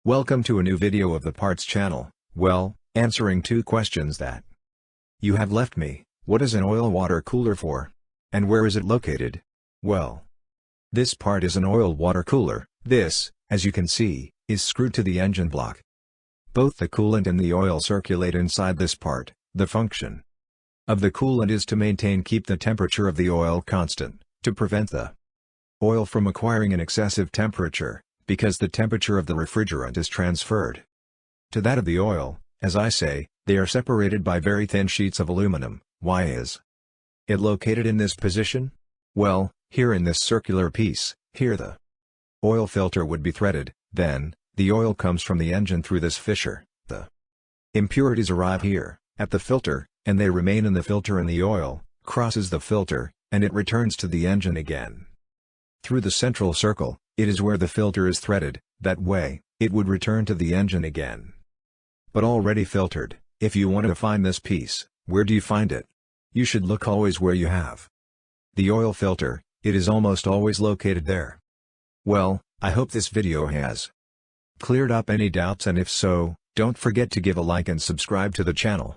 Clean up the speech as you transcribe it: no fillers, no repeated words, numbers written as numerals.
Welcome to a new video of the Parts channel. Well, answering two questions that you have left me. What is an oil water cooler for? And where is it located? Well, this part is an oil water cooler. This, as you can see, is screwed to the engine block. Both the coolant and the oil circulate inside this part. The function of the coolant is to keep the temperature of the oil constant, to prevent the oil from acquiring an excessive temperature, because the temperature of the refrigerant is transferred to that of the oil. As I say, they are separated by very thin sheets of aluminum. Why is it located in this position? Well, here in this circular piece, here the oil filter would be threaded, then, the oil comes from the engine through this fissure. The impurities arrive here, at the filter, and they remain in the filter, and the oil crosses the filter, and it returns to the engine again. Through the central circle, it is where the filter is threaded. That way, it would return to the engine again. But already filtered. If you want to find this piece, where do you find it? You should look always where you have the oil filter. It is almost always located there. Well, I hope this video has cleared up any doubts, and if so, don't forget to give a like and subscribe to the channel.